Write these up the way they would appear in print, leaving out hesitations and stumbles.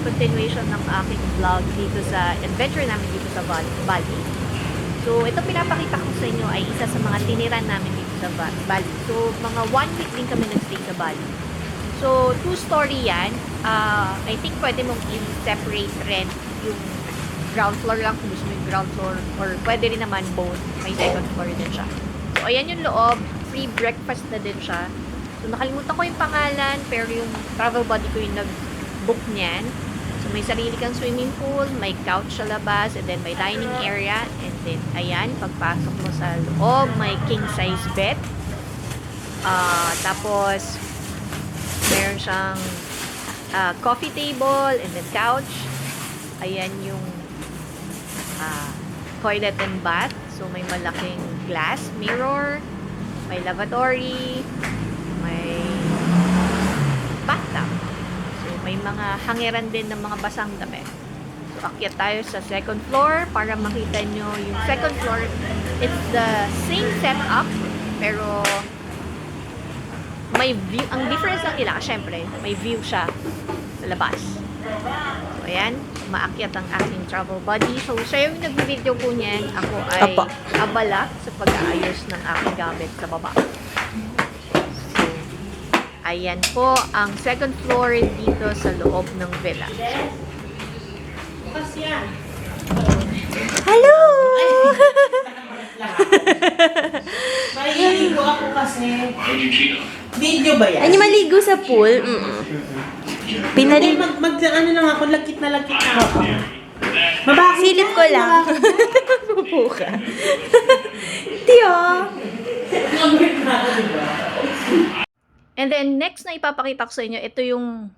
continuation ng aking vlog dito sa adventure namin dito sa Bali. So, ito pinapakita ko sa inyo ay isa sa mga tiniran namin dito sa Bali. So, mga 1 week din kami nag-stay sa Bali. So, 2-story yan. I think pwede mong i-separate rent yung ground floor lang kung gusto mo yung ground floor, or pwede rin naman both. May second floor din siya. So, ayan yung loob. Free breakfast na din siya. So, nakalimutan ko yung pangalan, pero yung travel buddy ko yung nag-book niyan. So, may sarili kang swimming pool, may couch sa labas, and then may dining area, and then, ayan, pagpasok mo sa loob, may king-size bed. Tapos, meron siyang coffee table, and then couch. Ayan yung toilet and bath. So, may malaking glass mirror, may lavatory, may bathtub. So, may mga hangiran din ng mga basang damit. So, akyat tayo sa second floor para makita nyo yung second floor. It's the same setup, pero may view. Ang difference lang nila, syempre, may view siya sa labas. So, ayan, maakyat ang aking travel buddy. So, siya yung nag-video po niyan. Ako ay abala sa pag-aayos ng aking gamit sa baba. So, ayan po ang second floor dito sa loob ng villa. Hello! Maliligo ako kasi. Video ba yan? Ano maligo sa pool? Hindi, ano lang ako, lagkit na ako. Mabakit Silip ko lang. Pupo ka. Tiyo. And then, next na ipapakita ko sa inyo, ito yung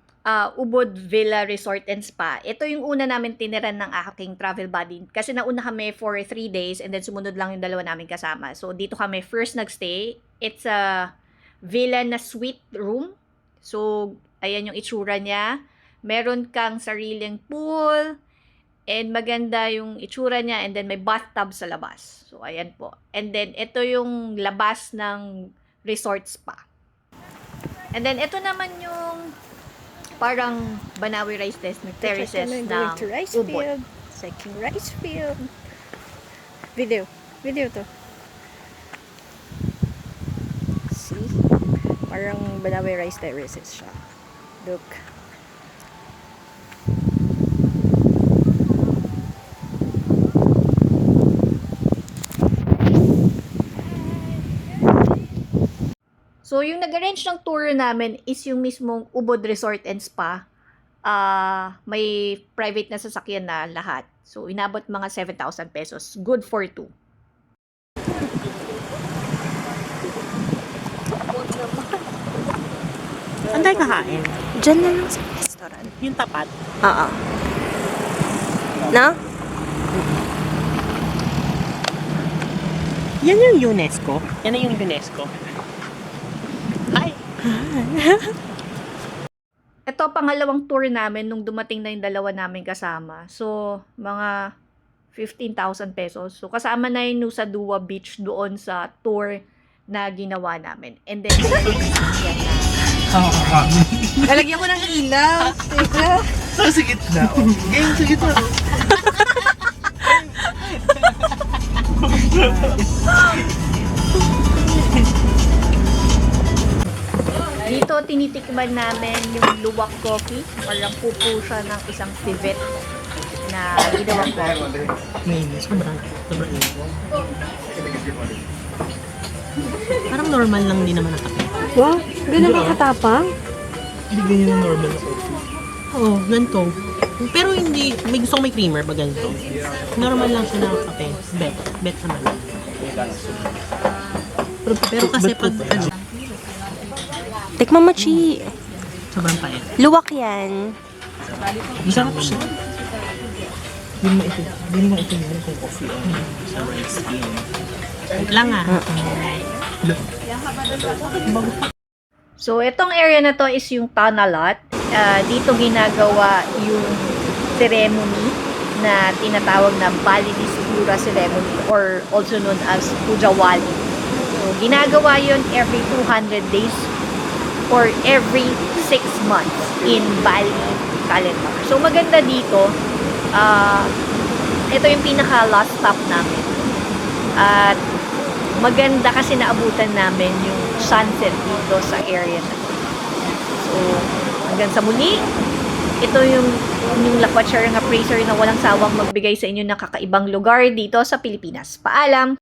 Ubud Villa Resort and Spa. Ito yung una namin tiniran ng aking travel buddy. Kasi nauna kami for 3 days and then sumunod lang yung dalawa namin kasama. So, dito kami first nagstay. It's a villa na suite room. So, ayan yung itsura niya. Meron kang sariling pool. And maganda yung itsura niya. And then may bathtub sa labas. So, ayan po. And then, ito yung labas ng resort spa. And then, ito naman yung parang Banawi Rice Terraces ng Ubud. Second rice field. Video to. See? Parang Banawi Rice Terraces siya. Look. So, yung nag-arrange ng tour namin is yung mismong Ubud Resort and Spa. May private na sasakyan na lahat. So, inabot mga 7,000 pesos. Good for 2. Saan tayo kakain? Diyan na lang sa restaurant. Yung tapat. Oo. No? Yan yung UNESCO. Yan na yung UNESCO. Hi! Ito, pangalawang tour namin nung dumating na yung dalawa namin kasama. So, mga 15,000 pesos. So, kasama na yung Nusa Dua Beach doon sa tour na ginawa namin. And then, Lalagyan ko ng ilaw. Teka. Sa gitna. Game sa gitna. dito tinitikman namin yung luwak coffee. Parang pupo siya ng isang civet na ginawang coffee. Sobrang. Parang normal lang din naman ang kape. Wow, ganun ang katapang. Hindi ganyan yung normal na coffee. Oo, ganito. Pero hindi, may gusto ko may creamer ba ganito? Normal lang siya na kape. Bet naman. Pero kasi pag ano, Tikman mo, Chi. sobrang pait. Luwak yan. Masarap siya. Hindi mo ito meron kung coffee sa rice cream. Lang ah. So, itong area na to is yung Tana Lot. Dito ginagawa yung ceremony na tinatawag na Bali Dispura ceremony or also known as Pujawali. So, ginagawa yun every 200 days or every 6 months in Bali Calendar. So, maganda dito, ito yung pinaka last stop namin. At maganda kasi naabutan namin yung sunset dito sa area na to. So, hanggang sa muli, ito yung Lapachar ng appraiser na walang sawang magbigay sa inyo ng kakaibang lugar dito sa Pilipinas. Paalam!